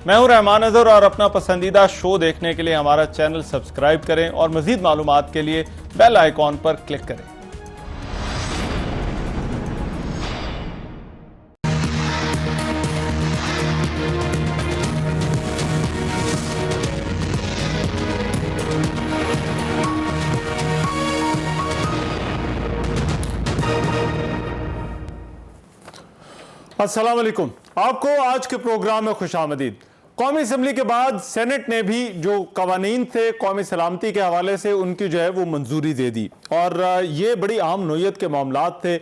میں ہوں رحمان اظہر اور اپنا پسندیدہ شو دیکھنے کے لیے ہمارا چینل سبسکرائب کریں اور مزید معلومات کے لیے بیل آئیکن پر کلک کریں۔ السلام علیکم، آپ کو آج کے پروگرام میں خوش آمدید۔ قومی اسمبلی کے بعد سینٹ نے بھی جو قوانین تھے قومی سلامتی کے حوالے سے ان کی جو ہے وہ منظوری دے دی، اور یہ بڑی عام نوعیت کے معاملات تھے۔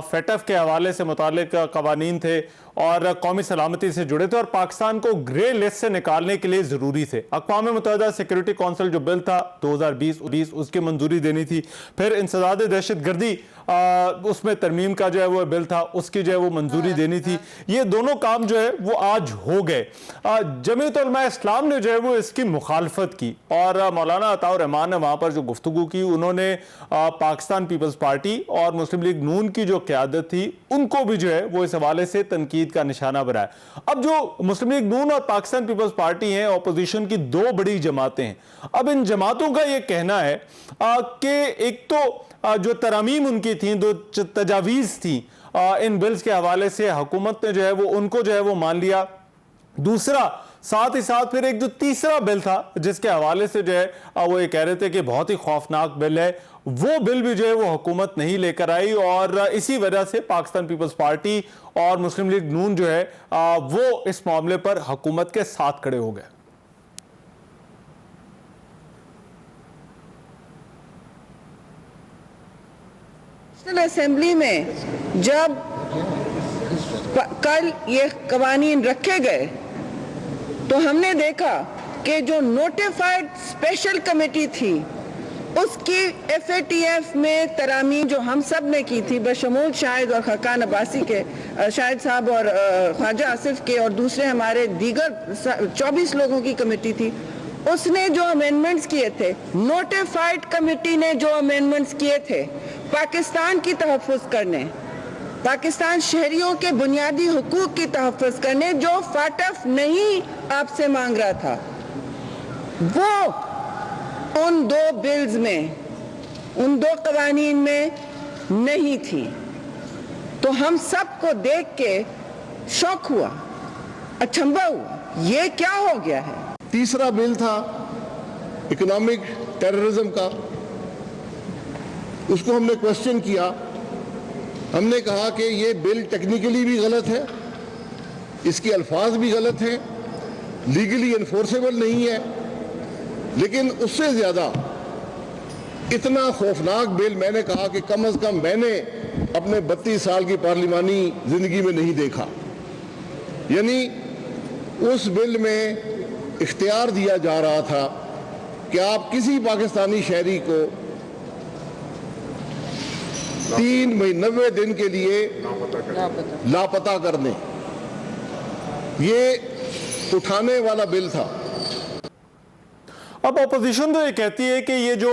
فیٹف کے حوالے سے متعلق قوانین تھے اور قومی سلامتی سے جڑے تھے، اور پاکستان کو گرے لسٹ سے نکالنے کے لیے ضروری تھے۔ اقوام متحدہ سیکیورٹی کونسل جو بل تھا 2020 اس کی منظوری دینی تھی، پھر انسداد دہشت گردی اس میں ترمیم کا جو ہے وہ بل تھا، اس کی جو ہے وہ منظوری دینی تھی۔ یہ دونوں کام جو ہے وہ آج ہو گئے۔ جمعیت علماء اسلام نے جو ہے وہ اس کی مخالفت کی، اور مولانا عطاء الرحمان نے وہاں پر جو گفتگو کی، انہوں نے پاکستان پیپلز پارٹی اور مسلم لیگ نون کی جو قیادت تھی ان کو بھی جو ہے وہ اس حوالے سے تنقید کا نشانہ بنایا۔ اب جو مسلم لیگ نون اور پاکستان پیپلز پارٹی ہیں، اپوزیشن کی دو بڑی جماعتیں ہیں۔ اب ان جماعتوں کا یہ کہنا ہے کہ ایک تو جو ترامیم ان کی تھیں، دو تجاویز تھیں ان بلز کے حوالے سے، حکومت نے جو ہے وہ ان کو جو ہے وہ مان لیا۔ دوسرا ساتھ ہی ساتھ پھر ایک جو تیسرا بل تھا جس کے حوالے سے جو ہے وہ یہ کہہ رہے تھے کہ بہت ہی خوفناک بل ہے، وہ بل بھی جو ہے وہ حکومت نہیں لے کر آئی، اور اسی وجہ سے پاکستان پیپلز پارٹی اور مسلم لیگ نون جو ہے وہ اس معاملے پر حکومت کے ساتھ کھڑے ہو گئے۔ اسمبلی میں جب کل یہ قوانین رکھے گئے تو ہم نے دیکھا کہ جو نوٹیفائڈ اسپیشل کمیٹی تھی اس کی ایف اے ٹی ایف میں ترامیم جو ہم سب نے کی تھی بشمول شاہد اور خاقان عباسی کے، شاہد صاحب اور خواجہ آصف کے اور دوسرے ہمارے دیگر 24 لوگوں کی کمیٹی تھی، اس نے جو امینڈمنٹس کیے تھے، نوٹیفائڈ کمیٹی نے جو امینڈمنٹس کیے تھے پاکستان کی تحفظ کرنے، پاکستان شہریوں کے بنیادی حقوق کی تحفظ کرنے، جو فاٹف نہیں آپ سے مانگ رہا تھا، وہ ان دو بلز میں، ان دو قوانین میں نہیں تھی۔ تو ہم سب کو دیکھ کے شوق ہوا، اچنبھا ہوا، یہ کیا ہو گیا ہے۔ تیسرا بل تھا اکنامک ٹیررزم کا، اس کو ہم نے کوشچن کیا، ہم نے کہا کہ یہ بل ٹیکنیکلی بھی غلط ہے، اس کے الفاظ بھی غلط ہیں، لیگلی انفورسیبل نہیں ہے، لیکن اس سے زیادہ اتنا خوفناک بل میں نے کہا کہ کم از کم میں نے اپنے 32 سال کی پارلیمانی زندگی میں نہیں دیکھا۔ یعنی اس بل میں اختیار دیا جا رہا تھا کہ آپ کسی پاکستانی شہری کو 90 دن کے لیے لاپتہ کر دیں۔ یہ اٹھانے والا بل تھا۔ اب اپوزیشن تو یہ کہتی ہے کہ یہ جو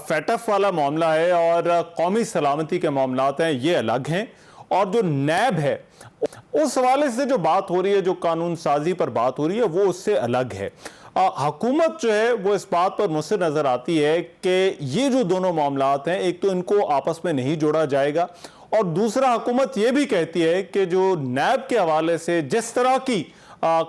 فیٹف والا معاملہ ہے اور قومی سلامتی کے معاملات ہیں یہ الگ ہیں، اور جو نیب ہے اس حوالے سے جو بات ہو رہی ہے، جو قانون سازی پر بات ہو رہی ہے، وہ اس سے الگ ہے۔ حکومت جو ہے وہ اس بات پر مصر نظر آتی ہے کہ یہ جو دونوں معاملات ہیں، ایک تو ان کو آپس میں نہیں جوڑا جائے گا، اور دوسرا حکومت یہ بھی کہتی ہے کہ جو نیب کے حوالے سے جس طرح کی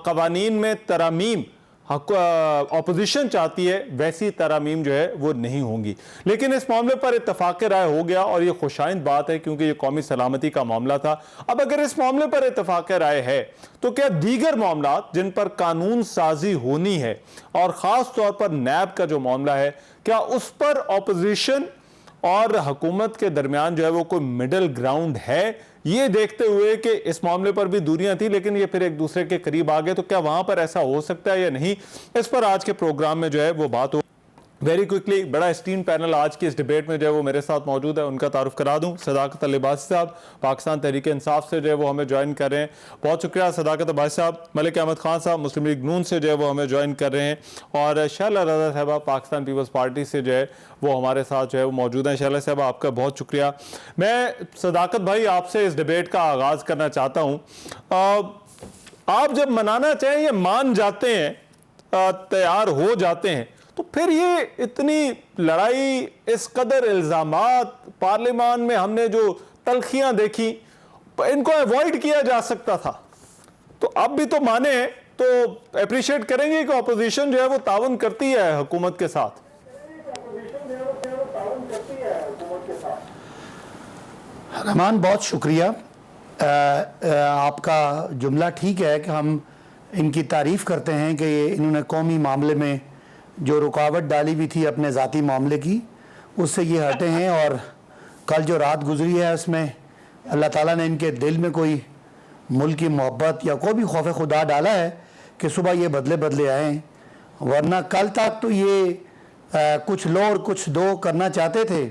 قوانین میں ترامیم اپوزیشن چاہتی ہے ویسی ترامیم جو ہے وہ نہیں ہوں گی۔ لیکن اس معاملے پر اتفاق رائے ہو گیا، اور یہ خوشائند بات ہے کیونکہ یہ قومی سلامتی کا معاملہ تھا۔ اب اگر اس معاملے پر اتفاق رائے ہے تو کیا دیگر معاملات جن پر قانون سازی ہونی ہے، اور خاص طور پر نیب کا جو معاملہ ہے، کیا اس پر اپوزیشن اور حکومت کے درمیان جو ہے وہ کوئی مڈل گراؤنڈ ہے؟ یہ دیکھتے ہوئے کہ اس معاملے پر بھی دوریاں تھیں لیکن یہ پھر ایک دوسرے کے قریب آ گئے، تو کیا وہاں پر ایسا ہو سکتا ہے یا نہیں، اس پر آج کے پروگرام میں جو ہے وہ بات ہو۔ ویری کوئکلی بڑا اسٹیم پینل آج کی اس ڈیبیٹ میں جو ہے وہ میرے ساتھ موجود ہے، ان کا تعارف کرا دوں۔ صداقت عباسی صاحب پاکستان تحریک انصاف سے جو ہے وہ ہمیں جوائن کر رہے ہیں، بہت شکریہ صداقت عباسی صاحب۔ ملک احمد خان صاحب مسلم لیگ نون سے جو ہے وہ ہمیں جوائن کر رہے ہیں، اور شہلا رضا صاحبہ پاکستان پیپلز پارٹی سے جو ہے وہ ہمارے ساتھ جو ہے وہ موجود ہیں۔ شہلا صاحبہ آپ کا بہت شکریہ۔ میں صداقت بھائی آپ سے اس ڈیبیٹ کا آغاز کرنا چاہتا ہوں۔ آپ جب منانا چاہیں یا مان جاتے ہیں, تیار ہو جاتے ہیں, تو پھر یہ اتنی لڑائی, اس قدر الزامات, پارلیمان میں ہم نے جو تلخیاں دیکھی, ان کو ایوائڈ کیا جا سکتا تھا. تو اب بھی تو مانے ہیں, تو اپریشیٹ کریں گے کہ اپوزیشن جو ہے وہ تعاون کرتی ہے حکومت کے ساتھ. رحمان بہت شکریہ. آپ کا جملہ ٹھیک ہے کہ ہم ان کی تعریف کرتے ہیں کہ انہوں نے قومی معاملے میں جو رکاوٹ ڈالی بھی تھی اپنے ذاتی معاملے کی, اس سے یہ ہٹے ہیں. اور کل جو رات گزری ہے اس میں اللہ تعالیٰ نے ان کے دل میں کوئی ملک کی محبت یا کوئی بھی خوف خدا ڈالا ہے کہ صبح یہ بدلے آئے ہیں. ورنہ کل تک تو یہ کچھ لو اور کچھ دو کرنا چاہتے تھے.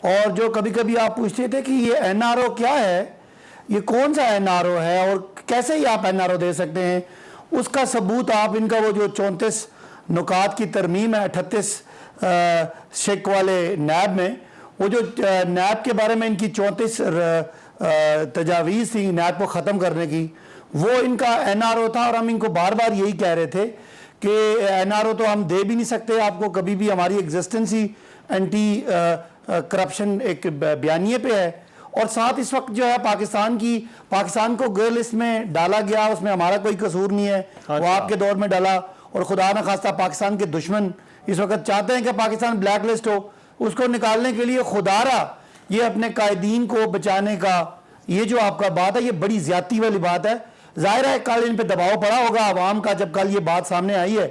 اور جو کبھی کبھی آپ پوچھتے تھے کہ یہ این آر او کیا ہے, یہ کون سا این آر او ہے اور کیسے ہی آپ این آر او دے سکتے ہیں, اس کا ثبوت آپ ان کا وہ جو 34 نکات کی ترمیم ہے 38 شک والے نیب میں, وہ جو نیب کے بارے میں ان کی 34 تجاویز تھی نیب کو ختم کرنے کی, وہ ان کا این آر او تھا. اور ہم ان کو بار بار یہی کہہ رہے تھے کہ این آر او تو ہم دے بھی نہیں سکتے آپ کو کبھی بھی, ہماری ایگزسٹنس ہی اینٹی کرپشن ایک بیانیے پہ ہے. اور ساتھ اس وقت جو ہے پاکستان کو گرے لسٹ میں ڈالا گیا, اس میں ہمارا کوئی قصور نہیں ہے, وہ آپ کے دور میں ڈالا. اور خدا نہ خواستہ پاکستان کے دشمن اس وقت چاہتے ہیں کہ پاکستان بلیک لسٹ ہو, اس کو نکالنے کے لیے خدا را یہ اپنے قائدین کو بچانے کا یہ جو آپ کا بات ہے یہ بڑی زیادتی والی بات ہے. ظاہر ہے کل ان پہ دباؤ پڑا ہوگا عوام کا جب کل یہ بات سامنے آئی ہے,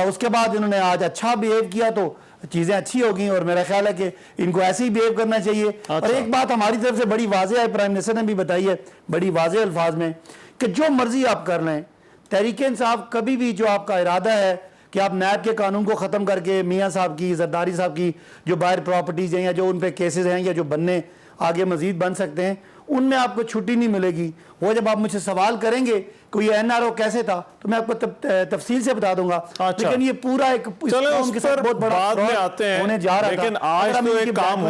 اس کے بعد انہوں نے آج اچھا بیہیو کیا تو چیزیں اچھی ہو گئیں. اور میرا خیال ہے کہ ان کو ایسے ہی بیہیو کرنا چاہیے. اور ایک بات ہماری طرف سے بڑی واضح ہے, پرائم منسٹر نے بھی بتائی ہے بڑی واضح الفاظ میں, کہ جو مرضی آپ کر لیں, تحریک انصاف کبھی بھی جو آپ کا ارادہ ہے کہ آپ نیب کے قانون کو ختم کر کے میاں صاحب کی, زرداری صاحب کی جو باہر پراپرٹیز ہیں یا جو ان پہ کیسز ہیں یا جو بننے آگے مزید بن سکتے ہیں, ان میں آپ کو چھٹی نہیں ملے گی. وہ جب آپ مجھ سے سوال کریں گے کہ یہ این آر او کیسے تھا تو میں آپ کو تفصیل سے بتا دوں گا. لیکن یہ پورا ایک بہت بڑا ہونے جا رہا تھا. لیکن آج تو ایک کام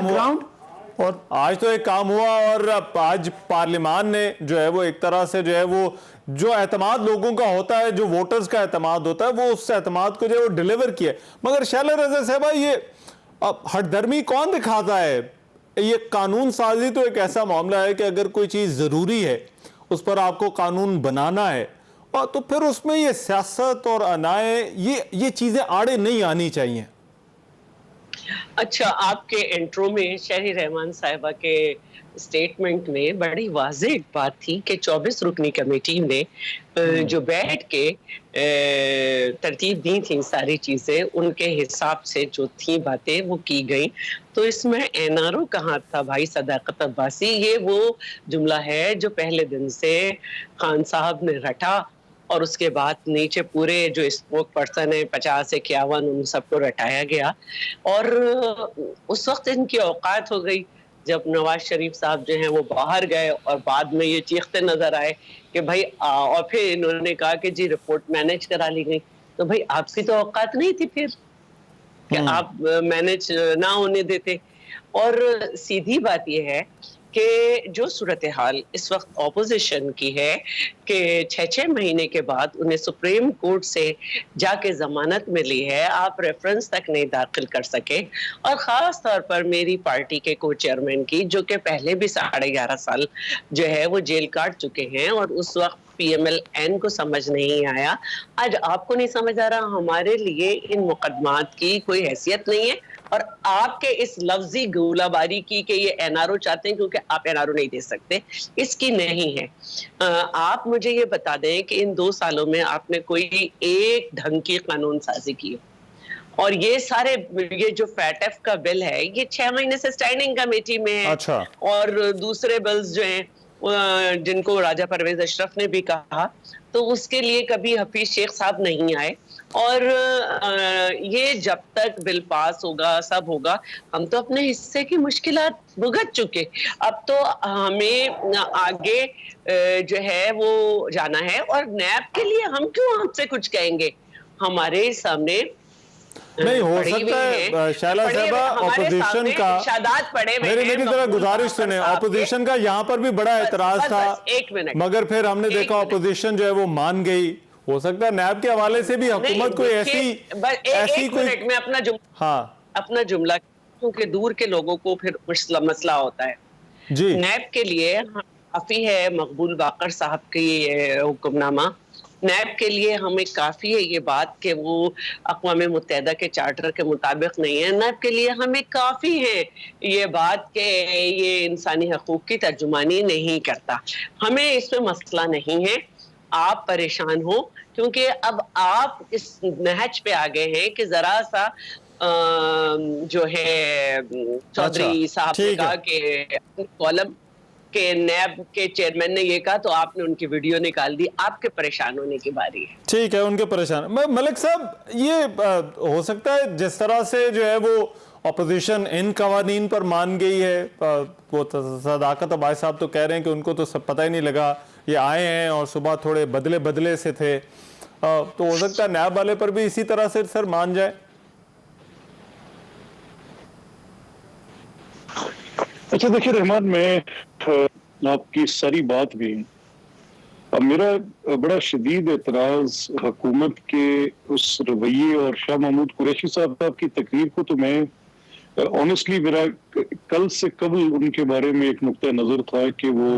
ہوا, آج تو ایک کام ہوا اور آج پارلیمان نے جو ہے وہ ایک طرح سے جو ہے وہ جو اعتماد لوگوں کا ہوتا ہے, جو ووٹرز کا اعتماد ہوتا ہے, وہ اس اعتماد کو جو ہے وہ ڈیلیور کیا. مگر شیلا رضا صاحبہ یہ ہٹ درمی کون دکھاتا ہے؟ یہ قانون سازی تو ایک ایسا معاملہ ہے کہ اگر کوئی چیز ضروری ہے اس پر آپ کو قانون بنانا ہے, اور تو پھر اس میں یہ سیاست اور انائیں یہ چیزیں آڑے نہیں آنی چاہیے. اچھا, آپ کے انٹرو میں شہری رحمان صاحبہ کے سٹیٹمنٹ میں بڑی واضح بات تھی کہ 24 رکنی کمیٹی نے جو بیٹھ کے ترتیب دی تھی ساری چیزیں, ان کے حساب سے جو تھی باتیں وہ کی گئیں. تو اس میں این آر او کہاں تھا بھائی صداقت عباسی؟ یہ وہ جملہ ہے جو پہلے دن سے خان صاحب نے رٹا اور اس کے بعد نیچے پورے جو اسپوک پرسن ہیں 50 51 ان سب کو رٹایا گیا. اور اس وقت ان کی اوقات ہو گئی جب نواز شریف صاحب جو ہیں وہ باہر گئے اور بعد میں یہ چیختے نظر آئے کہ بھائی, اور پھر انہوں نے کہا کہ جی رپورٹ مینیج کرا لی گئی. تو بھائی آپ کی تو اوقات نہیں تھی پھر کہ آپ مینیج نہ ہونے دیتے. اور سیدھی بات یہ ہے کہ جو صورتحال اس وقت اپوزیشن کی ہے کہ 6 مہینے کے بعد انہیں سپریم کورٹ سے جا کے ضمانت ملی ہے, آپ ریفرنس تک نہیں داخل کر سکے. اور خاص طور پر میری پارٹی کے کو چیئرمین کی, جو کہ پہلے بھی 11.5 سال جو ہے وہ جیل کاٹ چکے ہیں, اور اس وقت پی ایم ایل این کو سمجھ نہیں آیا. آج آپ کو نہیں سمجھ آ رہا, ہمارے لیے ان مقدمات کی کوئی حیثیت نہیں ہے. اور آپ کے اس لفظی گولہ باری کی کہ یہ این آر او چاہتے ہیں کیونکہ آپ این آر او نہیں دے سکتے, اس کی نہیں ہے. آپ مجھے یہ بتا دیں کہ ان 2 سالوں میں آپ نے کوئی ایک ڈھنگ کی قانون سازی کی؟ اور یہ سارے یہ جو فیٹ ایف کا بل ہے یہ 6 مہینے سے اسٹینڈنگ کمیٹی میں ہے. اور دوسرے بلز جو ہیں جن کو راجہ پرویز اشرف نے بھی کہا, تو اس کے لیے کبھی حفیظ شیخ صاحب نہیں آئے. اور یہ جب تک بل پاس ہوگا سب ہوگا, ہم تو اپنے حصے کی مشکلات بھگت چکے. اب تو ہمیں آگے جو ہے وہ جانا ہے. اور نیب کے لیے ہم کیوں آپ سے کچھ کہیں گے؟ ہمارے سامنے नहीं हो पढ़ी हुई सकता हैं, है शैला पढ़ी हुई साहबा हमारे ऑपोजिशन सामने का इरशादात पढ़े हुए मेरी हैं तरह मकबूल गुजारिश बाकर सुने, साहब के। ऑपोजिशन का यहाँ पर भी बड़ा एतराज बस, था, बस, एक मिनट। मगर फिर हमने एक देखा मिनट। ऑपोजिशन जो है वो मान गई। हो सकता है नैब के हवाले से भी हुकूमत कोई ऐसी एक कोई मिनट में अपना जुमला क्योंकि दूर के लोगों को फिर मसला होता है। जी नैब के लिए काफी है मकबूल बाकर साहब की हुक्मनामा। नैब के लिए हमें काफी है ये बात कि वो अक़वाम मुत्तहिदा के चार्टर के मुताबिक नहीं है। नैब के लिए हमें काफी है ये बात कि ये इंसानी हकूक की तर्जुमानी नहीं करता। हमें इसमें मसला नहीं है, आप परेशान हो क्योंकि अब आप इस नहज पे आ गए हैं कि जरा सा जो है चौधरी साहब ने कहा कि कॉलम के नैब के चेयरमैन ने ये कहा तो आपने उनकी वीडियो निकाल दी। आपके परेशान होने की बारी है। ठीक है, उनके परेशान। मलिक साहब, ये हो सकता है जिस तरह से जो है वो अपोजिशन इन कवानीन पर मान गई है, वो सदाकत अब्बास साहब तो कह रहे हैं कि उनको तो सब पता ही नहीं लगा, ये आए हैं और सुबह थोड़े बदले से थे, तो हो सकता है नैब वाले पर भी इसी तरह से सर मान जाए। अच्छा देखिए रहमान, मैं आपकी सारी बात भी, अब मेरा बड़ा शदीद एतराज हुकूमत के उस रवैये और शाह महमूद कुरैशी साहब की तकरीर को, तो मैं ऑनेस्टली मेरा कल से कबल उनके बारे में एक नुक्ता नजर था कि वो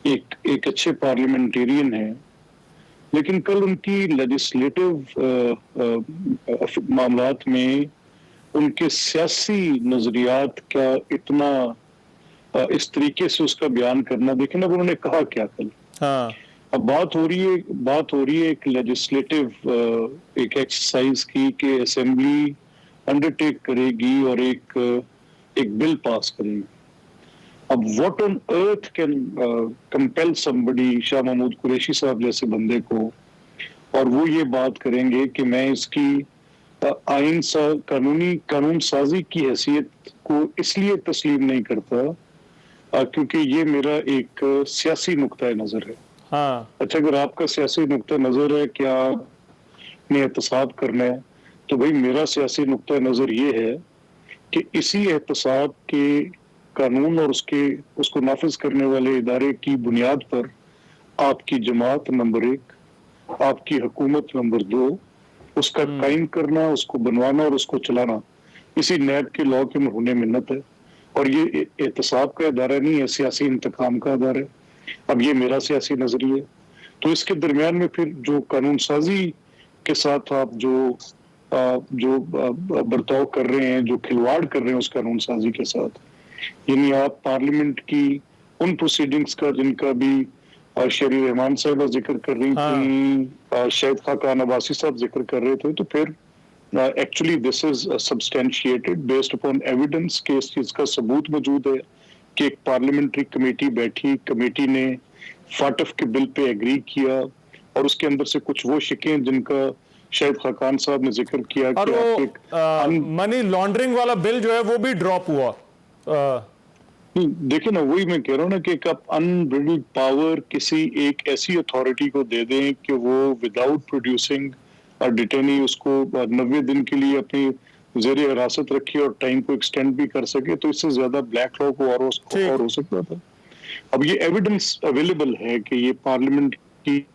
एक अच्छे पार्लियामेंटेरियन हैं, लेकिन कल उनकी लेजिस्लेटिव मामलात में उनके सियासी नजरियात का इतना इस तरीके से उसका बयान करना, देखें ना उन्होंने कहा क्या कल। हाँ। अब बात हो रही है एक लेजिस्लेटिव एक एक्सरसाइज की कि असेंबली अंडरटेक करेगी और एक बिल पास करेगी। अब what on earth can compel somebody, Shah Mahmood Qureshi साहब जैसे बंदे को, और वो ये बात करेंगे कि मैं इसकी कानून साजी की हैसियत को इसलिए तस्लीम नहीं करता क्योंकि ये मेरा एक सियासी नुक्ता नजर है। हाँ। अच्छा, अगर आपका सियासी नुक्ता नजर है कि आपने एहतसाब करना है, तो भाई मेरा सियासी नुक्ता नजर ये है कि इसी एहतसाब के कानून और उसको नाफिज करने वाले इदारे की बुनियाद पर आपकी जमात नंबर 1, आपकी हुकूमत नंबर 2, उसका कायम करना, उसको बनवाना और उसको चलाना इसी नैब के लॉ के होने मिन्नत है। और ये एहतसाब का इदारा नहीं है, सियासी इंतकाम का इदारा है। अब ये मेरा सियासी नजरिया, तो इसके दरमियान में फिर जो कानून साजी के साथ आप जो बर्ताव कर रहे हैं, जो खिलवाड़ कर रहे हैं उस कानून साजी के साथ, यानी आप पार्लियामेंट की उन प्रोसीडिंग्स का जिनका भी शेरी रहमान साहब जिक्र कर रही थी, शाहिद खाकान अब्बासी साहब जिक्र कर रहे थे, तो फिर actually this is substantiated based upon evidence के इस चीज का सबूत मौजूद है कि एक पार्लियामेंट्री कमेटी बैठी, कमेटी ने फाटफ के बिल पे एग्री किया और उसके अंदर से कुछ वो शिकें जिनका शाहिद खाकान साहब ने जिक्र किया और वो मनी लॉन्ड्रिंग वाला बिल जो है वो भी ड्रॉप हुआ। देखिए ना, वही मैं कह रहा हूँ ना कि एक आप अनब्रिडल्ड पावर किसी एक ऐसी अथॉरिटी को दे दें कि वो विदाउट प्रोड्यूसिंग और डिटेनी उसको 90 दिन के लिए अपनी ज़ेर हिरासत रखी और टाइम को एक्सटेंड भी कर सके, तो इससे ज्यादा ब्लैक लॉ को और हो सकता था। अब ये एविडेंस अवेलेबल है कि ये पार्लियामेंट की,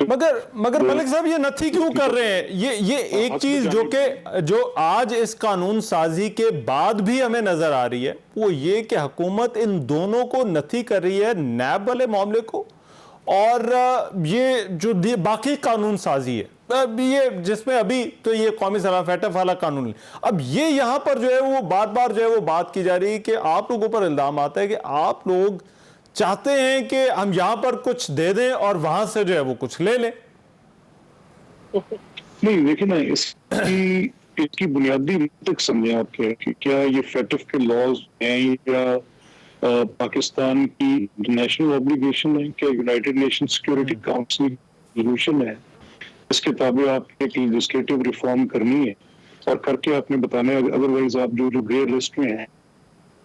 मगर मलिक साहब ये नथी क्यों कर रहे हैं? ये एक चीज जो आज इस कानून साजी के बाद भी हमें नजर आ रही है वो ये कि हुकूमत इन दोनों को नथी कर रही है, नैब वाले मामले को और ये जो बाकी कानून साजी है, ये जिसमें अभी तो ये कौमी सलाफत वाला कानून, अब ये यहाँ पर जो है वो बार जो है वो बात की जा रही है कि आप लोगों पर इल्जाम आता है कि आप लोग चाहते हैं कि हम यहां पर कुछ दे दें और वहां से जो है वो कुछ ले लें। नहीं, देखिए ना, इसकी बुनियादी मंतक समझें आप कि क्या ये फैटफ के लॉज हैं या पाकिस्तान की नेशनल ऑब्लिगेशन है, क्या United nation security council resolution है, इसके ताबे आप एक लेजिस्लेटिव रिफॉर्म करनी है और करके आपने बताना है, अदरवाइज आप जो ग्रे लिस्ट में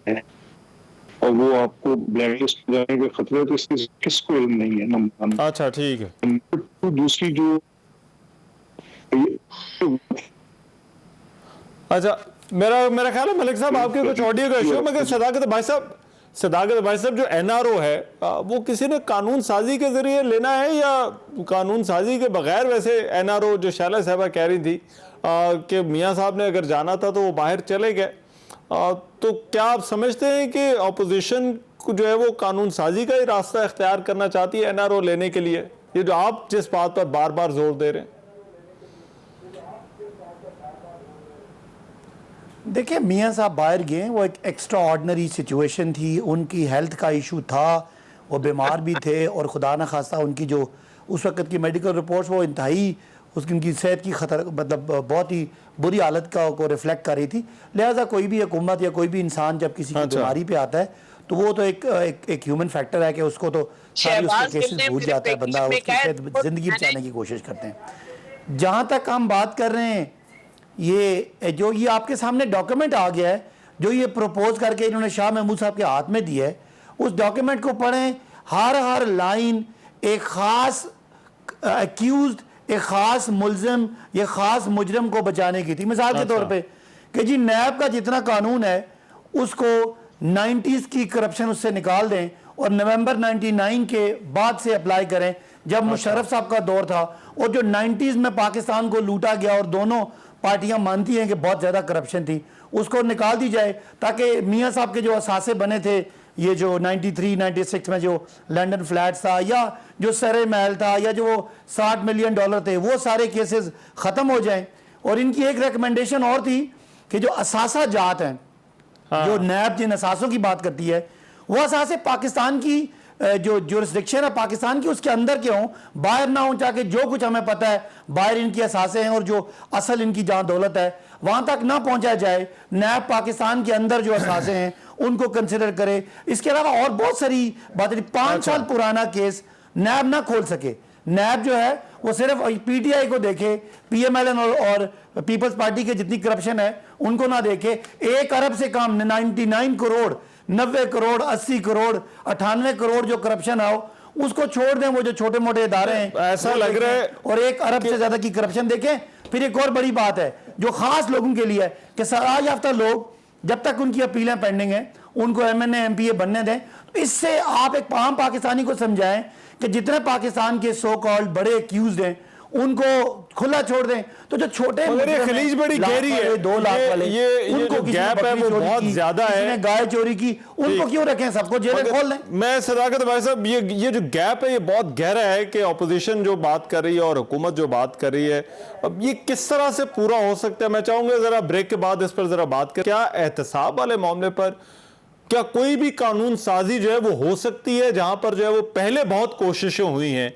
है और वो आपको ब्लैक लिस्ट जाने का खतरा है, तो इसकी किसको इल्म नहीं है। नंबर, अच्छा ठीक है। दूसरी जो अच्छा, मेरा ख्याल है मलिक साहब आपके कुछ ऑडियो का इशू है, मगर सदाकत भाई साहब जो एनआरओ है वो किसी ने कानून साजी के जरिए लेना है या कानून साजी के बगैर? वैसे एनआरओ जो शैला साहबा कह रही थी कि मियाँ साहब ने अगर जाना था तो वो बाहर चले गए, तो क्या आप समझते हैं कि अपोजिशन को जो है वो कानून साजी का ही रास्ता इख्तियार करना चाहती है एनआरओ लेने के लिए, ये जो आप जिस बात पर बार बार जोर दे रहे हैं? देखिए, मियाँ साहब बाहर गए, वो एक एक्स्ट्रा ऑर्डनरी सिचुएशन थी, उनकी हेल्थ का इशू था, वो बीमार भी थे और खुदा न खास्ता उनकी जो उस वक्त की मेडिकल रिपोर्ट्स वो इंतहाई उनकी सेहत की खतर मतलब बहुत ही बुरी हालत को रिफ्लेक्ट कर रही थी। लिहाजा कोई भी हुकूमत या कोई भी इंसान जब किसी की बीमारी पे आता है तो वो तो एक ह्यूमन फैक्टर है कि उसको तो सारी उसके केसेस भूल जाता है बंदा, उसकी ज़िंदगी बचाने की कोशिश करते हैं। जहाँ तक हम बात कर रहे हैं, ये आपके सामने डॉक्यूमेंट आ गया है जो ये प्रपोज करके इन्होंने शाह महमूद साहब के हाथ में दिया है, उस डॉक्यूमेंट को पढ़ें। हर लाइन एक ख़ास एक्यूज्ड, एक ख़ास मुलजिम या ख़ास मुजरम को बचाने की थी। मिसाल के तौर पे कि जी नैब का जितना कानून है उसको 90s की करप्शन उससे निकाल दें और नवंबर 99 के बाद से अप्लाई करें, जब मुशर्रफ साहब का दौर था और जो 90s में पाकिस्तान को लूटा गया और दोनों पार्टियां मानती हैं कि बहुत ज़्यादा करप्शन थी, उसको निकाल दी जाए ताकि मियाँ साहब के जो असासे बने थे, ये जो 93-96 में जो लंदन फ्लैट्स था या जो सरे महल था या जो $60 मिलियन थे, वो सारे केसेस ख़त्म हो जाएं। और इनकी एक रिकमेंडेशन और थी कि जो असासा जात हैं, जो नैब जिन असासों की बात करती है, वो असासे पाकिस्तान की जो जुरिस्डिक्शन है पाकिस्तान की उसके अंदर के हों, बाहर ना हों, चाहे जो कुछ हमें पता है बाहर इनकी असासे हैं और जो असल इनकी जहाँ दौलत है वहाँ तक ना पहुँचा जाए। नैब पाकिस्तान के अंदर जो असासे हैं उनको कंसिडर करे। इसके अलावा और बहुत सारी बातें, 5 साल पुराना केस नैब ना खोल सके। नैब जो है वो सिर्फ पीटीआई को देखे, पीएमएलएन और पीपल्स पार्टी के जितनी करप्शन है उनको ना देखे। 1 अरब से कम 99 करोड़, 90 करोड़, 80 करोड़, 98 करोड़ जो करप्शन आओ उसको छोड़ दें। वो जो छोटे मोटे इदारे हैं ऐसा लग रहा है और 1 अरब से ज्यादा की करप्शन देखें। फिर एक और बड़ी बात है जो खास लोगों के लिए है कि सराज याफ्ता लोग जब तक उनकी अपीलें पेंडिंग हैं उनको एमएनए एमपीए बनने दें। तो इससे आप एक आम पाकिस्तानी को समझाएं कि जितने पाकिस्तान के सो कॉल्ड बड़े एक्यूज्ड हैं उनको खुला छोड़ दें। तो जो छोटे खलीज बड़ी गहरी है, 2 लाख वाले ये उनको जो गैप है वो बहुत ज्यादा है, गाय चोरी की उनको क्यों रखें, सबको जेलें खोल दें। मैं सदाकत भाई साहब ये जो गैप है ये बहुत गहरा है कि अपोजिशन जो बात कर रही है और हुकूमत जो बात कर रही है, अब ये किस तरह से पूरा हो सकता है? मैं चाहूंगा जरा ब्रेक के बाद इस पर जरा बात करें। क्या एहतसाब वाले मामले पर क्या कोई भी कानून साजी जो है वो हो सकती है जहां पर जो है वो पहले बहुत कोशिशें हुई हैं,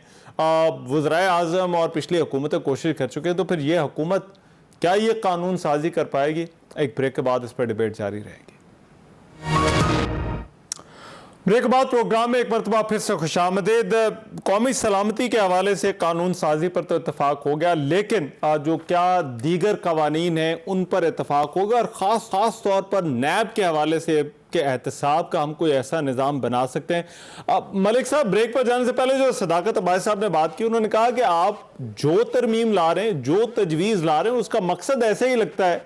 वज़राए आज़म और पिछली हुकूमतें कोशिश कर चुके हैं, तो फिर ये हुकूमत क्या ये कानून साजी कर पाएगी? एक ब्रेक के बाद इस पर डिबेट जारी रहेगी। ब्रेक के बाद प्रोग्राम में एक मरतबा फिर से खुशामदीद। कौमी सलामती के हवाले से कानून साजी पर तो इतफाक हो गया, लेकिन जो क्या दीगर कवानीन हैं उन पर इतफाक होगा और ख़ास तौर पर नैब के हवाले से के एहतसाब का हम कोई ऐसा निज़ाम बना सकते हैं। मलिक साहब, ब्रेक पर जाने से पहले जो सदाकत अब्बास साहब ने बात की, उन्होंने कहा कि आप जो तरमीम ला रहे हैं, जो तजवीज़ ला रहे हैं, उसका मकसद ऐसे ही लगता है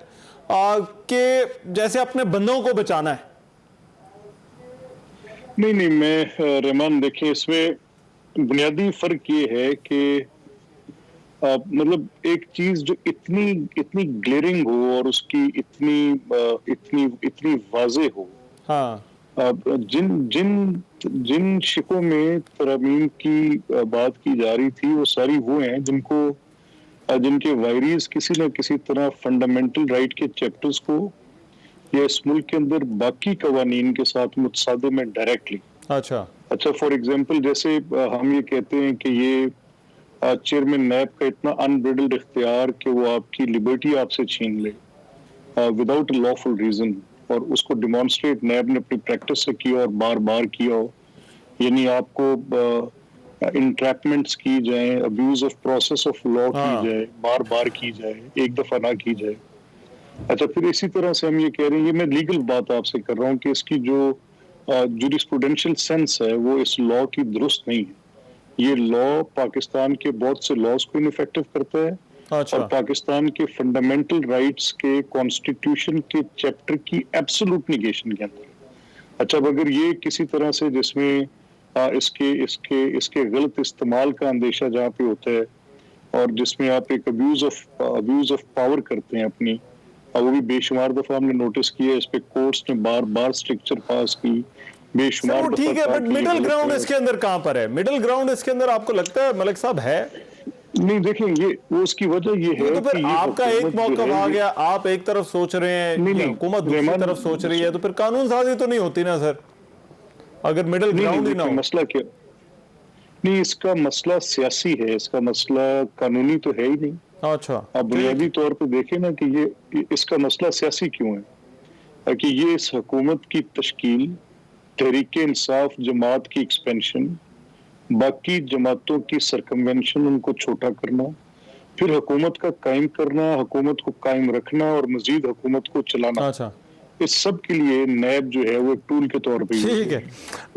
कि जैसे अपने बंदों को बचाना है। नहीं, मैं रहमान, देखिए इसमें बुनियादी फर्क ये है कि मतलब एक चीज जो इतनी ग्लेरिंग हो और उसकी इतनी वाज़े हो, हाँ, जिन शिकों में तरमीम की बात की जा रही थी वो सारी वो हैं जिनके वायरीज किसी न किसी तरह फंडामेंटल राइट के चैप्टर्स को या इस मुल्क के अंदर बाकी कवानीन के साथ मुतसादिम है डायरेक्टली। अच्छा, फॉर एग्जांपल जैसे हम ये कहते हैं कि ये चेयरमैन नैब का इतना अनब्रिडल्ड इख्तियार कि वो आपकी लिबर्टी आपसे छीन ले विदाउट लॉफुल रीजन, और उसको डिमॉन्स्ट्रेट नैब ने अपनी प्रैक्टिस से किया और बार बार किया हो। यानी आपको इंट्रैपमेंट्स की जाए, abuse of process of law की जाए, बार बार की जाए, एक दफा ना की जाए। अच्छा, फिर इसी तरह से हम ये कह रहे हैं, ये मैं लीगल बात आपसे कर रहा हूँ कि इसकी जो जुरिस्प्रूडेंशियल सेंस है वो इस लॉ की दुरुस्त नहीं है। ये लॉ पाकिस्तान के बहुत से लॉज को इनफेक्टिव करता है अच्छा। और पाकिस्तान के फंडामेंटल राइट्स के कॉन्स्टिट्यूशन के चैप्टर की एब्सोल्यूट निगेशन के अंदर। अच्छा, अब अगर ये किसी तरह से जिसमें इसके गलत इस्तेमाल का अंदेशा जहाँ पे होता है और जिसमें आप एक अब्यूज ऑफ पावर करते हैं अपनी, और वो भी बेशुमार दफा हमने नोटिस किया, इस पे कोर्ट्स ने बार बार स्ट्रिक्चर पास की, बेशुमार दफा ठीक है, कहा बट कि ये मिडिल गलत ग्राउंड है। इसके अंदर कहां पर है? मिडिल ग्राउंड इसके अंदर आपको लगता है मलिक साहब है? नहीं, देखिए, ये वो उसकी वजह ये है तो फिर कि ये आपका एक हुकूमत जो मौका है आ ये- गया, आप एक तरफ सोच रहे हैं, नहीं, ये नहीं, हुकूमत दूसरी रहमान- तरफ सोच रही है, तो फिर कानून साजी तो नहीं होती ना सर, अगर मिडिल नहीं, ग्राउंड ही ना देखिए, हो। मसला क्या, नहीं, इसका मसला सियासी है, इसका मसला कानूनी तो है ही नहीं। अच्छा, आप बुनियादी तौर पे देखें ना कि ये इसका मसला सियासी क्यों है, कि ये इस हुकूमत की तश्कील, तहरीक इंसाफ जमात की एक्सपेंशन, बाकी जमातों की सरकमवेंशन, उनको छोटा करना, फिर हुकूमत का कायम करना, हुकूमत को कायम रखना और मजीद हुकूमत को चलाना, अच्छा, इस सब के लिए नैब जो है वो एक टूल के तौर पे use ठीक है।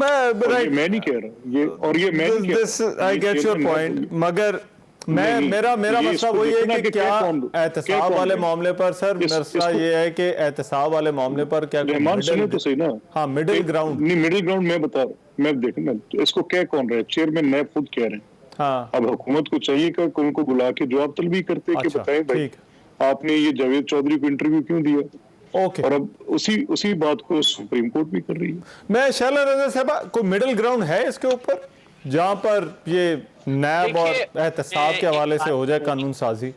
और ये मैं नहीं कह रहा, ये मैं नहीं कह रहा। आई गेट योर पॉइंट, मगर मैं नहीं, मेरा ये मसला इसको वही है देखना कि कि क्या क्या एहतसाब कौन वाले है? मामले पर सर, मसला इसको- ये है कि एहतसाब वाले मामले पर क्या रहमान सुनो तो सही ना। हाँ, मिडिल ग्राउंड, नहीं, मिडिल ग्राउंड मैं बता रहा, मैं इसको कह कौन रहा है? चेयरमैन नैब खुद कह रहे हैं। हाँ, अब हुकूमत को चाहिए कि उनको बुला के जवाब तलबी करते कि अच्छा, बताएं भाई, ठीक। आपने ये जावेद चौधरी को इंटरव्यू क्यों दिया? ओके। और अब उसी बात को सुप्रीम कोर्ट भी कर रही है। मैं शैला रजा साहबा, कोई मिडिल ग्राउंड है इसके ऊपर जहां पर ये नैब और देखिए, एहतसाब के हवाले से हो जाए कानून साजी?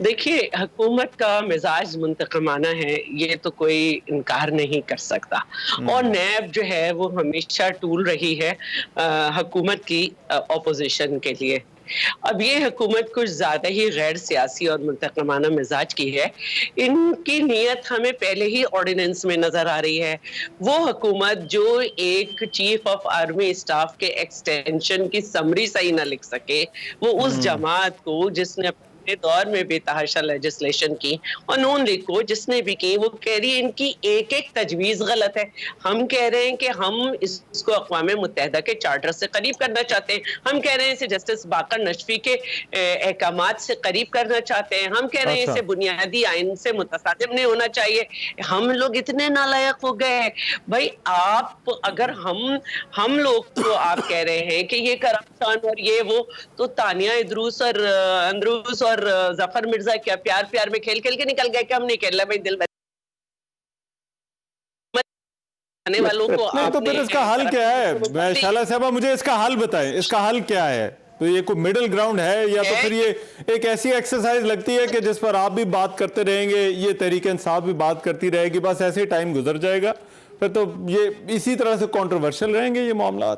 देखिए, हुकूमत का मिजाज मुंतकमाना है, ये तो कोई इनकार नहीं कर सकता, और नैब जो है वो हमेशा टूल रही है हुकूमत की अपोजिशन के लिए। अब ये हुकूमत कुछ ज्यादा ही गैर सियासी और मुंतकमाना मिजाज की है। इनकी नीयत हमें पहले ही ऑर्डिनेंस में नजर आ रही है। वो हुकूमत जो एक चीफ ऑफ आर्मी स्टाफ के एक्सटेंशन की समरी सही ना लिख सके, वो उस जमात को जिसने अपने दौर में बेतहाशा लेजिस्लेशन की और नून लीग को जिसने भी की, वो कह रही है इनकी एक एक तजवीज गलत है। हम कह रहे हैं कि हम इसको अक़वाम मुत्तहिदा के चार्टर से करीब करना चाहते हैं, हम कह रहे हैं इसे जस्टिस बाकर नशफी के अहकामात से करीब करना चाहते हैं, हम कह रहे हैं अच्छा। इसे बुनियादी आइन से मुतसादिम नहीं होना चाहिए। हम लोग इतने नालायक हो गए हैं भाई। आप अगर हम लोग तो आप कह रहे हैं कि ये करप्शन और ये वो, तो तानिया इदरूस और अंदरूस और जफर मिर्जा क्या प्यार प्यार में खेल खेल के निकल गए कि हम नहीं खेल रहे भाई, दिल आने वालों को नहीं तो फिर इसका हल क्या है? मैं शैला साहबा, मुझे इसका हल बताएं, इसका हल क्या है? तो ये कोई मिडिल ग्राउंड है या तो फिर ये एक ऐसी एक्सरसाइज लगती है कि जिस पर आप भी बात करते रहेंगे, ये तहरीक इंसाफ भी बात करती रहेगी, बस ऐसे ही टाइम गुजर जाएगा, फिर तो ये इसी तरह से कंट्रोवर्शियल रहेंगे ये मामला?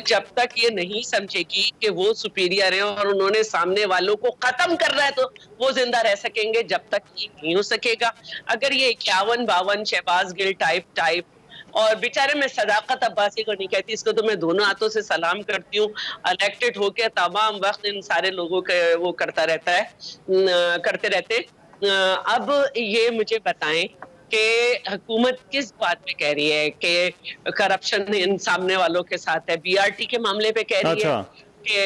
जब तक ये नहीं समझेगी कि वो सुपीरियर है और उन्होंने सामने वालों को खत्म करना है, तो वो जिंदा रह सकेंगे। जब तक ये नहीं हो सकेगा, अगर ये 51-52 शहबाज गिल टाइप और बेचारे, मैं सदाकत अब्बासी को नहीं कहती, इसको तो मैं दोनों हाथों से सलाम करती हूँ, इलेक्टेड होके तमाम वक्त इन सारे लोगों के वो करते रहते। अब ये मुझे बताएं कि हुकूमत किस बात पे कह रही है कि करप्शन इन सामने वालों के साथ है? बीआरटी के मामले पे कह रही है कि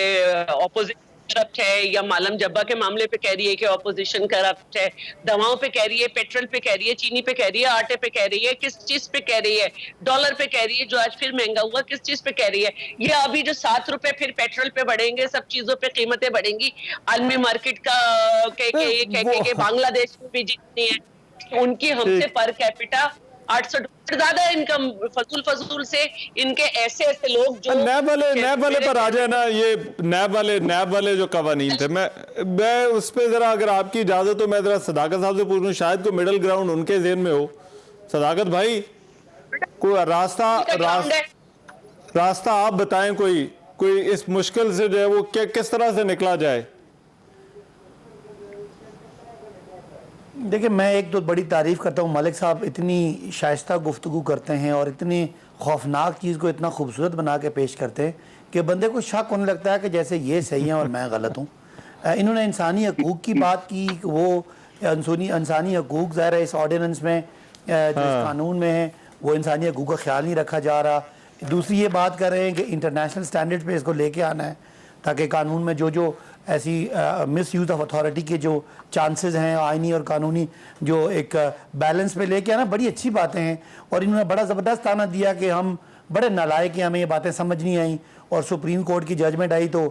ऑपोजिशन करप्ट है, या मालम जब्बा के मामले पे कह रही है कि ऑपोजिशन करप्ट है, दवाओं पे कह रही है, पेट्रोल पे कह रही है, चीनी पे कह रही है, आटे पे कह रही है, किस चीज पे कह रही है? डॉलर पे कह रही है जो आज फिर महंगा हुआ, किस चीज पे कह रही है? ये अभी जो 7 रुपए फिर पेट्रोल पे बढ़ेंगे, सब चीजों पे कीमतें बढ़ेंगी, आलमी मार्केट का के बांग्लादेश में भी जितनी है उनकी हमसे पर कैपिटा 800 डॉलर ज्यादा इनकम, फजूल से इनके ऐसे लोग जो नैब वाले पर आ जाए ना, ये नैब वाले जो कवानीन थे, मैं उस पे जरा, अगर आपकी इजाजत हो, मैं जरा सदाकत साहब से पूछ लूं, शायद कोई मिडिल ग्राउंड उनके ज़हन में हो। सदाकत भाई, कोई रास्ता आप बताएं, कोई इस मुश्किल से जो है वो किस तरह से निकला जाए? देखिए, मैं एक तो बड़ी तारीफ़ करता हूँ, मलिक साहब इतनी शाइस्ता गुफ्तगू करते हैं और इतनी खौफनाक चीज़ को इतना खूबसूरत बना के पेश करते हैं कि बंदे को शक होने लगता है कि जैसे ये सही है और मैं गलत हूँ। इन्होंने इंसानी हकूक़ की बात की, वो इंसानी हकूक़ ज़ाहिर है इस ऑर्डिनेंस में, जो इस कानून में है, वो इंसानी हकूक़ का ख्याल नहीं रखा जा रहा। दूसरी ये बात कर रहे हैं कि इंटरनेशनल स्टैंडर्ड पे इसको लेके आना है, تاکہ قانون میں جو ایسی مس یوز آف اتھارٹی کے جو چانسز ہیں آئینی اور قانونی جو ایک بیلنس میں لے کے آنا، بڑی اچھی باتیں ہیں. اور انہوں نے بڑا زبردست تانا دیا کہ ہم بڑے نالائق ہیں، ہمیں یہ باتیں سمجھ نہیں آئیں، اور سپریم کورٹ کی ججمنٹ آئی تو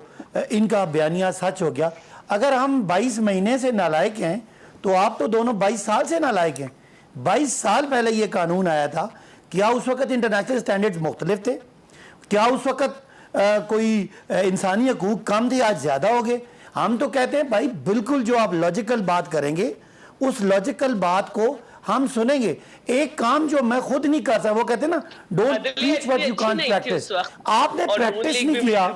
ان کا بیانیہ سچ ہو گیا. اگر ہم 22 مہینے سے نالائق ہیں تو آپ تو دونوں 22 سال سے نالائق ہیں. 22 سال پہلے یہ قانون آیا تھا، کیا اس وقت انٹرنیشنل سٹینڈرڈز مختلف تھے؟ کیا اس وقت کوئی انسانی حقوق کم تھے؟ آج زیادہ ہو گئے. ہم تو کہتے ہیں بھائی بالکل جو آپ لاجیکل بات کریں گے اس لاجیکل بات کو ہم سنیں گے. ایک کام جو میں خود نہیں کر سکتا، وہ کہتے ہیں نا don't teach what you can't practice. آپ نے پریکٹس نہیں کیا،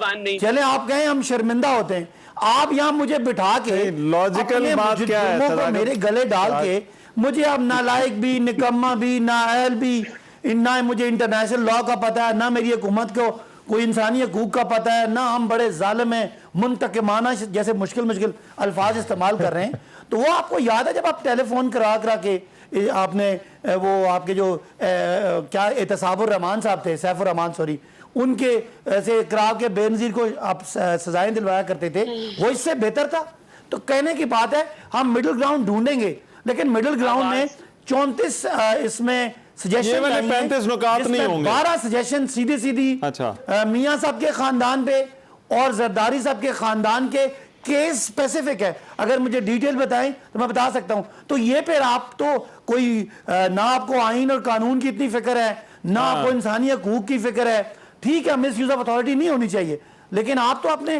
چلیں آپ کہیں ہم شرمندہ ہوتے ہیں. آپ یہاں مجھے بٹھا کے لاجیکل بات کیا ہے، میرے گلے ڈال کے مجھے اب نالائق بھی، نکمہ بھی، نااہل بھی، نہ مجھے انٹرنیشنل لاء کا پتہ ہے، نہ میری حکومت کو کوئی انسانی حقوق کا پتہ ہے، نہ ہم بڑے ظالم ہیں، منتقمانہ جیسے مشکل الفاظ استعمال کر رہے ہیں. تو وہ آپ کو یاد ہے جب آپ ٹیلی فون کرا کے آپ نے وہ آپ کے جو کیا اعتصاب الرحمان صاحب تھے، سیف الرحمان سوری، ان کے سے کرا کے بے نظیر کو آپ سزائیں دلوایا کرتے تھے، وہ اس سے بہتر تھا. تو کہنے کی بات ہے ہم مڈل گراؤنڈ ڈھونڈیں گے، لیکن مڈل گراؤنڈ میں 34 اس میں سجیشن 35 نکات نہیں ہوں گے. 12 سجیشن سیدھی میاں صاحب کے خاندان پہ اور زرداری صاحب کے خاندان کے کیس سپیسیفک ہے. اگر مجھے ڈیٹیل بتائیں تو میں بتا سکتا ہوں. تو یہ پھر آپ تو کوئی نہ آپ کو آئین اور قانون کی اتنی فکر ہے، نہ آپ کو انسانی حقوق کی فکر ہے. ٹھیک ہے مس یوز آف اتھارٹی نہیں ہونی چاہیے، لیکن آپ تو اپنے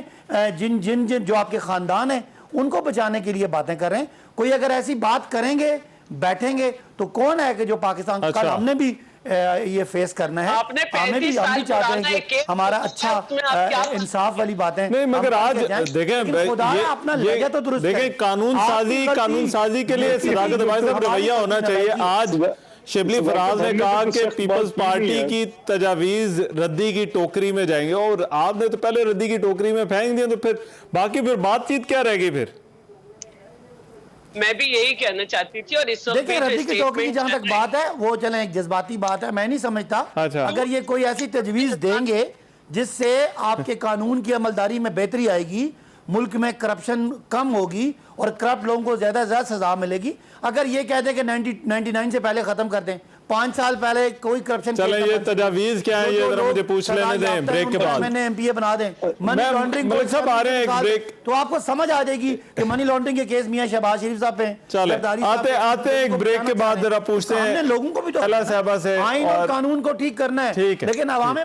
جن جو آپ کے خاندان ہیں ان کو بچانے کے لیے باتیں کر رہے ہیں. کوئی اگر ایسی بات کریں گے، بیٹھیں گے، تو کون ہے کہ جو پاکستان کل ہم نے بھی یہ فیس کرنا ہے. ہم بھی چاہتے ہیں کہ ہمارا اچھا انصاف والی باتیں نہیں، مگر آج دیکھیں قانون سازی کے لیے صداقت بھائی صاحب رویہ ہونا چاہیے. آج شبلی فراز نے کہا کہ پیپلز پارٹی کی تجاویز ردی کی ٹوکری میں جائیں گے، اور آپ نے تو پہلے ردی کی ٹوکری میں پھینک دیا، تو پھر باقی پھر بات چیت کیا رہ گئی؟ پھر میں بھی یہی کہنا چاہتی تھی. اور اس وقت دیکھیں ردی کی ٹوکری جہاں تک بات ہے وہ چلیں ایک جذباتی بات ہے، میں نہیں سمجھتا اگر یہ کوئی ایسی تجویز دیں گے جس سے آپ کے قانون کی عملداری میں بہتری آئے گی، ملک میں کرپشن کم ہوگی اور کرپٹ لوگوں کو زیادہ سے زیادہ سزا ملے گی. اگر یہ کہہ دیں کہ 99 سے پہلے ختم کر دیں، 5 سال پہلے کوئی کرپشن، چلیں یہ تجاویز کیا ہے یہ ذرا مجھے پوچھ لینے دیں بریک کے بعد. میں نے ایم پی اے بنا دیں، منی لانڈرنگ صاحب آ رہے ہیں ایک بریک، تو آپ کو سمجھ آ جائے گی کہ منی لانڈرنگ کے کیس میاں شہباز شریف صاحب پہ. چلیں آتے ہیں ایک بریک کے بعد ذرا پوچھتے ہیں لوگوں کو بھی تو شہلا صاحبہ سے آئین اور قانون کو ٹھیک کرنا ہے، لیکن عوام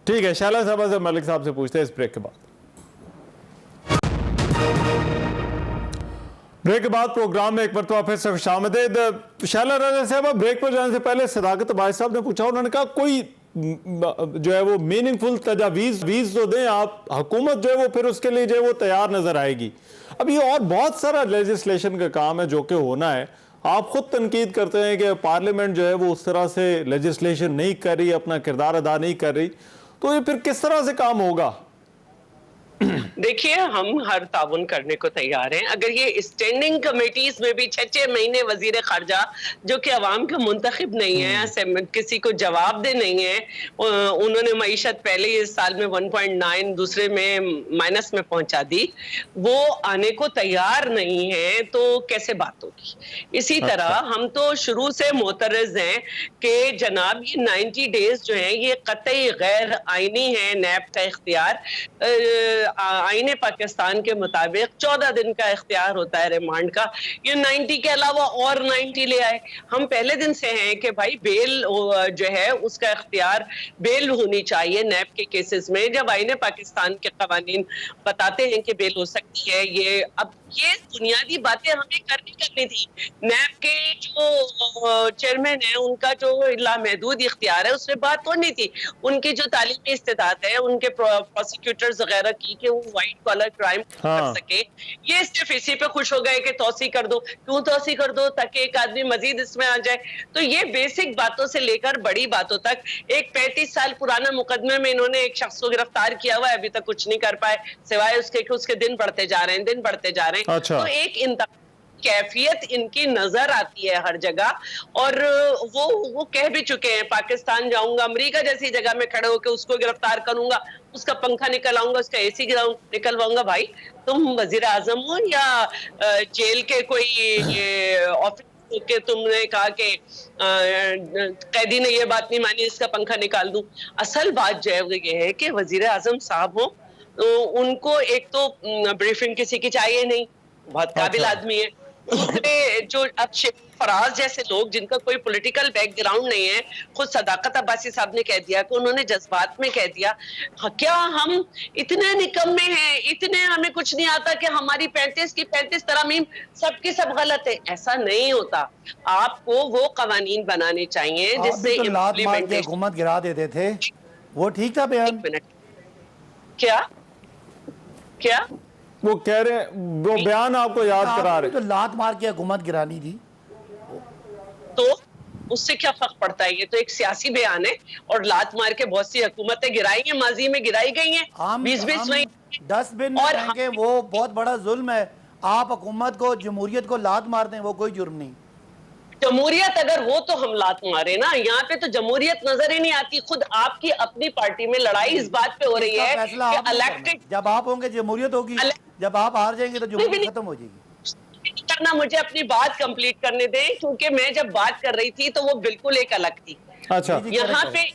ٹھیک ہے. شہلا صاحبہ سے ملک صاحب سے پوچھتے ہیں اس بریک کے بعد. بریک کے بعد پروگرام میں ایک مرتبہ پھر سے خوش آمدید. شہلا رضا صاحبہ، بریک پر جانے سے پہلے صداقت باعث صاحب نے پوچھا، انہوں نے کہا کوئی جو ہے وہ میننگ فل تجاویز تو دیں آپ، حکومت جو ہے وہ پھر اس کے لیے جو ہے وہ تیار نظر آئے گی. اب یہ اور بہت سارا لیجسلیشن کا کام ہے جو کہ ہونا ہے. آپ خود تنقید کرتے ہیں کہ پارلیمنٹ جو ہے وہ اس طرح سے لیجسلیشن نہیں کر رہی، اپنا کردار ادا نہیں کر رہی، تو یہ پھر کس طرح سے کام ہوگا؟ دیکھیے ہم ہر تعاون کرنے کو تیار ہیں. اگر یہ اسٹینڈنگ کمیٹیز میں بھی 6 مہینے وزیر خارجہ جو کہ عوام کے منتخب نہیں ہیں، کسی کو جواب دے نہیں ہیں، انہوں نے معیشت پہلے اس سال میں 1.9 دوسرے میں مائنس میں پہنچا دی، وہ آنے کو تیار نہیں ہے تو کیسے بات ہوگی؟ اسی طرح ہم تو شروع سے معترض ہیں کہ جناب یہ 90 ڈیز جو ہیں یہ قطعی غیر آئینی ہے. نیب کا اختیار آئین پاکستان کے مطابق 14 دن کا اختیار ہوتا ہے ریمانڈ کا، یہ 90 کے علاوہ اور 90 لے آئے. ہم پہلے دن سے ہیں کہ بھائی بیل جو ہے اس کا اختیار بیل ہونی چاہیے نیب کے کیسز میں. جب آئین پاکستان کے قوانین بتاتے ہیں کہ بیل ہو سکتی ہے، یہ بنیادی باتیں ہمیں کرنی تھی. نیب کے جو چیئرمین ہیں ان کا جو لامحدود اختیار ہے اس میں بات ہونی تھی. ان کی جو تعلیمی استطاعت ہے، ان کے پروسیکیوٹرز وغیرہ کی کہ وہ وائٹ کالر کرائم کر سکے، یہ صرف اسی پہ خوش ہو گئے کہ توسیع کر دو. کیوں توسیع کر دو؟ تاکہ ایک آدمی مزید اس میں آ جائے. تو یہ بیسک باتوں سے لے کر بڑی باتوں تک، ایک 35 سال پرانا مقدمے میں انہوں نے ایک شخص کو گرفتار کیا ہوا ہے، ابھی تک کچھ نہیں کر پائے سوائے اس کے کہ اس کے دن بڑھتے جا رہے ہیں. تو ایک कैफियत इनकी नजर आती है हर जगह, और वो कह भी चुके हैं पाकिस्तान जाऊंगा, अमेरिका जैसी जगह में खड़े होकर उसको गिरफ्तार करूंगा, उसका पंखा निकलवाऊंगा, उसका एसी निकलवाऊंगा। भाई तुम वजीर आजम हो या जेल के कोई ऑफिस कि तुमने कहा कि कैदी ने ये बात नहीं मानी, इसका पंखा निकाल दूं। असल बात जो है ये है कि वजीर आजम साहब हो, उनको एक तो ब्रीफिंग किसी की चाहिए नहीं, बहुत काबिल आदमी है। दूसरे जो अब फराज जैसे लोग जिनका कोई पॉलिटिकल बैकग्राउंड नहीं है, खुद सदाकत अब्बासी साहब ने कह दिया कि उन्होंने जज्बात में कह दिया, क्या हम इतने निकम्मे हैं, इतने हमें कुछ नहीं आता कि हमारी 35 की 35 तरामीम सबकी सब गलत है? ऐसा नहीं होता। आपको वो कवानीन बनाने चाहिए जिससे हुकूमत गिरा देते थे, वो ठीक था बयान? क्या क्या वो कह रहे हैं, वो बयान आपको याद करा रहे, तो लात मार के हुकूमत गिरानी थी, तो उससे क्या फर्क पड़ता है? ये तो एक सियासी बयान है, और लात मार के बहुत सी हुकूमतें गिराई हैं, माजी में गिराई गई हैं, 20-20 में डस्टबिन में फेंके, वो बहुत बड़ा जुल्म है। आप हुकूमत को, जमहूरियत को लात मार दें, वो कोई जुर्म नहीं। जमहूरियत अगर हो तो हम लात मारे ना, यहाँ पे तो जमहूरियत नजर ही नहीं आती। खुद आपकी अपनी पार्टी में लड़ाई इस बात पे हो रही है कि इलेक्टेड, जब आप होंगे जमहूरियत होगी, जब आप हार जाएंगे तो जमहूरियत खत्म हो जाएगी। करना, मुझे अपनी बात कंप्लीट करने दें, क्योंकि मैं जब बात कर रही थी तो वो बिल्कुल एक अलग थी। अच्छा, यहाँ पे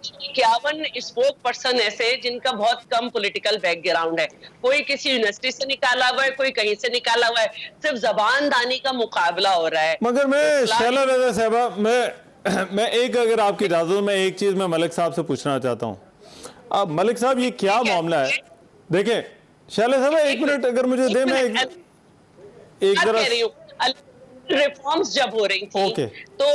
51 स्पोक पर्सन ऐसे हैं जिनका बहुत कम पॉलिटिकल बैकग्राउंड है, कोई किसी यूनिवर्सिटी से निकाला हुआ है, कोई कहीं से निकाला हुआ है, सिर्फ जबान दानी का मुकाबला हो रहा है। मगर मैं शैला रज़ा साहबा, मैं एक, अगर आपकी इजाजत, मैं एक चीज मैं मलिक साहब से पूछना चाहता हूँ। अब मलिक साहब, ये क्या मामला है? देखें शैला साहब, एक मिनट अगर मुझे दे, मैं एक कह रही हूँ, रिफॉर्म्स जब हो रही थी तो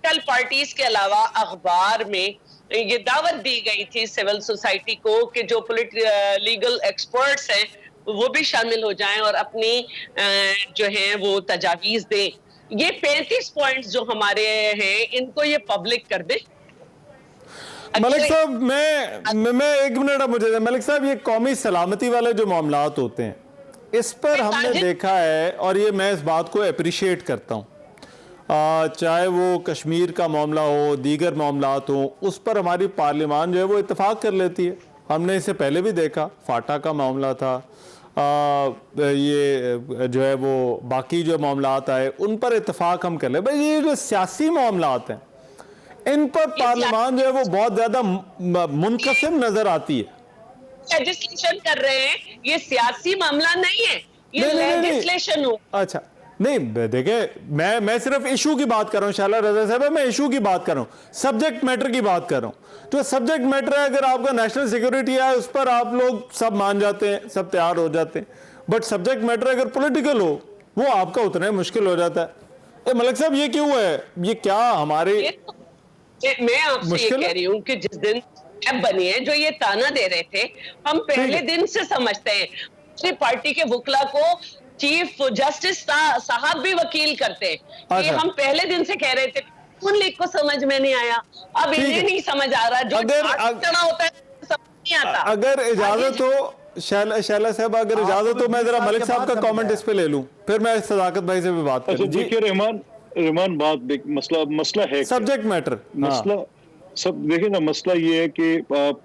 कल पार्टीज के अलावा अखबार में ये दावत दी गई थी सिविल सोसाइटी को कि जो लीगल एक्सपर्ट्स हैं वो भी शामिल हो जाएं और अपनी जो है वो तजावीज दें। ये 35 पॉइंट्स जो हमारे हैं, इनको ये पब्लिक कर दे। मलिक साहब, मैं एक मिनट अब मुझे, मलिक साहब, ये कौमी सलामती वाले जो मामलात होते हैं, इस पर हमने देखा है, और ये मैं इस बात को अप्रिशिएट करता हूँ, चाहे वो कश्मीर का मामला हो, दीगर मामलात हो, उस पर हमारी पार्लियामान जो है वो इत्तेफाक कर लेती है। हमने इसे पहले भी देखा, फाटा का मामला था, ये जो है वो बाकी जो मामलात आए उन पर इत्तेफाक हम कर ले। भाई ये जो सियासी मामलात हैं, इन पर पार्लियामान जो है वो बहुत ज्यादा मुनकसिम नजर आती है। लेजिस्लेशन कर रहे हैं, ये सियासी मामला नहीं है, ये लेजिस्लेशन हो। अच्छा, नहीं देखे, मैं सिर्फ इशू की बात कर रहा हूँ शैला रज़ा साहब, मैं इशू की बात कर रहा हूँ, सब्जेक्ट मैटर की बात कर रहा हूँ। जो सब्जेक्ट मैटर है, अगर आपका नेशनल सिक्योरिटी है, उस पर आप लोग सब मान जाते हैं, सब तैयार हो जाते हैं, बट सब्जेक्ट मैटर अगर पॉलिटिकल हो, वो आपका उतना ही मुश्किल हो जाता है। मलिक साहब, ये क्यों है? ये क्या हमारे, मैं आपसे ये कह रही हूँ कि जिस दिन बनी है, जो ये ताना दे रहे थे, हम पहले दिन से समझते हैं, दूसरी पार्टी के वकला को चीफ जस्टिस साहब भी वकील करते हैं। ये हम पहले दिन से कह रहे थे, उन लीग को समझ में नहीं आया, अब इन्हें नहीं समझ आ रहा, जो चढ़ा होता है समझ नहीं आता। अगर इजाजत हो शैला साहब, अगर इजाजत हो, मैं जरा मलिक साहब का कमेंट इस पे ले लूं, फिर मैं सदाकत भाई से भी बात करूं। देखिए रहमान बात, मसला है सब्जेक्ट मैटर, मसला सब देखिए ना, मसला ये है कि आप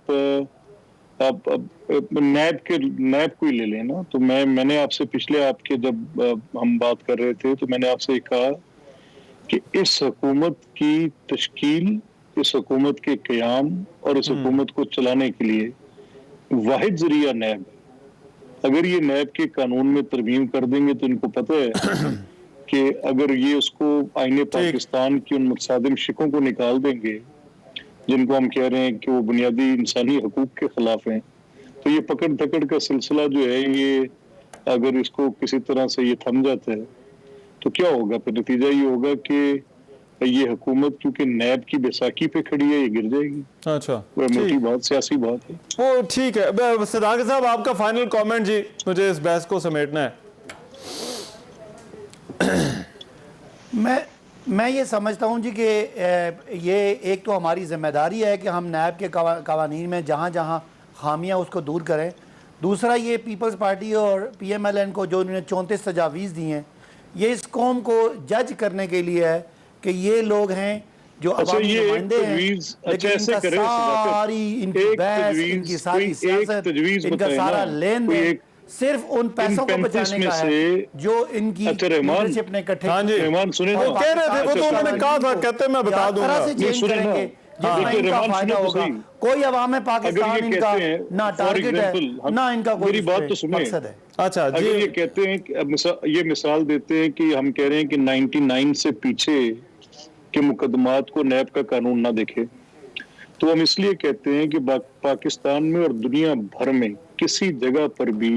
नैब को ही ले लें ना, तो मैंने आपसे पिछले आपके जब हम बात कर रहे थे तो मैंने आपसे कहा कि इस हुकूमत की तश्कील, इस हुकूमत के क़याम और इस हुकूमत को चलाने के लिए वाहिद जरिया नैब। अगर ये नैब के कानून में तरमीम कर देंगे तो इनको पता है कि अगर ये उसको आईने पाकिस्तान की उन मुतसादिम शिकों को निकाल देंगे जिनको हम कह रहे हैं कि वो बुनियादी इंसानी हकूक के खिलाफ हैं, तो ये पकड़ धकड़ का सिलसिला जो है, ये अगर इसको किसी तरह से ये थम जाता है तो क्या होगा? फिर नतीजा ये होगा कि ये हुकूमत क्योंकि नैब की बैसाखी पे खड़ी है, ये गिर जाएगी। अच्छा, वो मोटी बात, सियासी बात है वो, ठीक है। सदाकत साहब, आपका फाइनल कमेंट जी, मुझे इस बहस को समेटना है। मैं ये समझता हूँ जी कि ये एक तो हमारी ज़िम्मेदारी है कि हम नैब के कवानीन में जहाँ जहाँ खामियाँ उसको दूर करें। दूसरा, ये पीपल्स पार्टी और PMLN को जो उन्होंने 34 तजावीज़ दी हैं, یہ اس قوم کو جج کرنے کے لیے ہے کہ یہ لوگ ہیں جو عوامی نمائندے ہیں، لیکن ان کا ساری ان کی بحث، ان کی ساری سیاست، ان کا سارا لین دین صرف ان پیسوں کو بچانے کا ہے جو ان کی لیڈرشپ نے اکٹھے ہاں جی وہ کہہ رہے تھے، وہ تو انہوں نے کہا تھا، کہتے میں بتا دوں گا ان کا فائدہ ہوگا، کوئی عوام پاکستان ان کا نہ ٹارگٹ ہے نہ ان کا کوئی مقصد ہے۔ اچھا جی، یہ کہتے ہیں یہ مثال دیتے ہیں کہ ہم کہہ رہے ہیں کہ 99 سے پیچھے کے مقدمات کو نیب کا قانون نہ دیکھے، تو ہم اس لیے کہتے ہیں کہ پاکستان میں اور دنیا بھر میں کسی جگہ پر بھی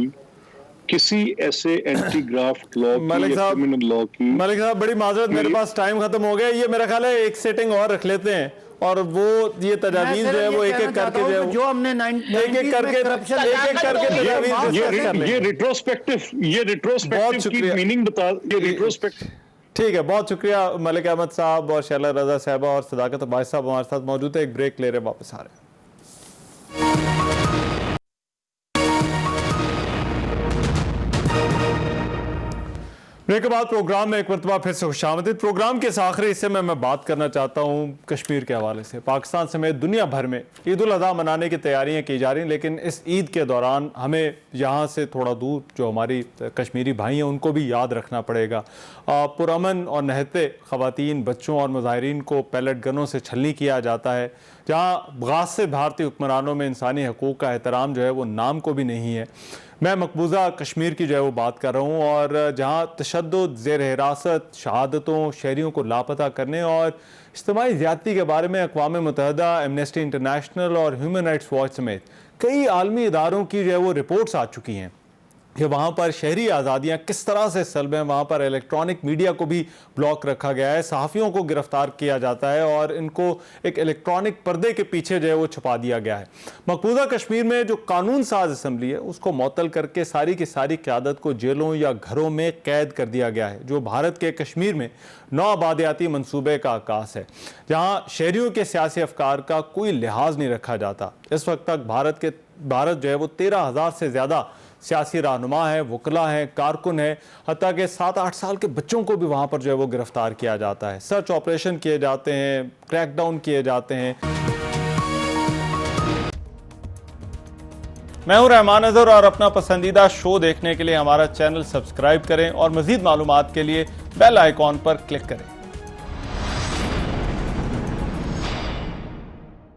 کسی ایسے اینٹی گرافٹ لا کی یا کرمنل لا کی۔ ملک صاحب بڑی معذرت، میرے پاس ٹائم ختم ہو گیا، یہ میرا خیال ہے ایک سیٹنگ اور رکھ لیتے ہیں اور وہ یہ تجاویز جو ہے وہ ایک ایک کر کے جو ہم نے ایک ایک کر کے تجاویز یہ ریٹروسپیکٹو کی میننگ بتا، یہ ریٹروسپیکٹو۔ ٹھیک ہے، بہت شکریہ ملک احمد صاحب اور شیلا رضا صاحبہ اور صداقت عباس صاحب ہمارے ساتھ موجود ہے۔ ایک بریک لے رہے ہیں، واپس آ رہے ہیں۔ بریک کے بعد پروگرام میں ایک مرتبہ پھر سے خوش آمدید۔ پروگرام کے اس آخری حصے میں بات کرنا چاہتا ہوں کشمیر کے حوالے سے۔ پاکستان سمیت دنیا بھر میں عید الاضحیٰ منانے کی تیاریاں کی جا رہی ہیں، لیکن اس عید کے دوران ہمیں یہاں سے تھوڑا دور جو ہماری کشمیری بھائی ہیں ان کو بھی یاد رکھنا پڑے گا۔ پرامن اور نہتے خواتین، بچوں اور مظاہرین کو پیلٹ گنوں سے چھلنی کیا جاتا ہے، جہاں غاصب بھارتی حکمرانوں میں انسانی حقوق کا احترام جو ہے وہ نام کو بھی نہیں ہے۔ میں مقبوضہ کشمیر کی جو ہے وہ بات کر رہا ہوں، اور جہاں تشدد، زیر حراست، شہادتوں، شہریوں کو لاپتہ کرنے اور اجتماعی زیادتی کے بارے میں اقوام متحدہ، ایمنسٹی انٹرنیشنل اور ہیومن رائٹس واچ سمیت کئی عالمی اداروں کی جو ہے وہ رپورٹس آ چکی ہیں کہ وہاں پر شہری آزادیاں کس طرح سے سلب ہیں، وہاں پر الیکٹرانک میڈیا کو بھی بلاک رکھا گیا ہے، صحافیوں کو گرفتار کیا جاتا ہے اور ان کو ایک الیکٹرانک پردے کے پیچھے جو ہے وہ چھپا دیا گیا ہے۔ مقبوضہ کشمیر میں جو قانون ساز اسمبلی ہے اس کو معطل کر کے ساری کی ساری قیادت کو جیلوں یا گھروں میں قید کر دیا گیا ہے، جو بھارت کے کشمیر میں نو آبادیاتی منصوبے کا عکاس ہے، جہاں شہریوں کے سیاسی افکار کا کوئی لحاظ نہیں رکھا جاتا۔ اس وقت تک بھارت جو ہے وہ 13,000 سے زیادہ سیاسی رہنما ہیں، وکلا ہیں، کارکن ہیں، حتیٰ کہ 7-8 سال کے بچوں کو بھی وہاں پر جو ہے وہ گرفتار کیا جاتا ہے، سرچ آپریشن کیے جاتے ہیں، کریک ڈاؤن کیے جاتے ہیں۔ میں ہوں رحمان اظہر، اور اپنا پسندیدہ شو دیکھنے کے لیے ہمارا چینل سبسکرائب کریں اور مزید معلومات کے لیے بیل آئیکن پر کلک کریں۔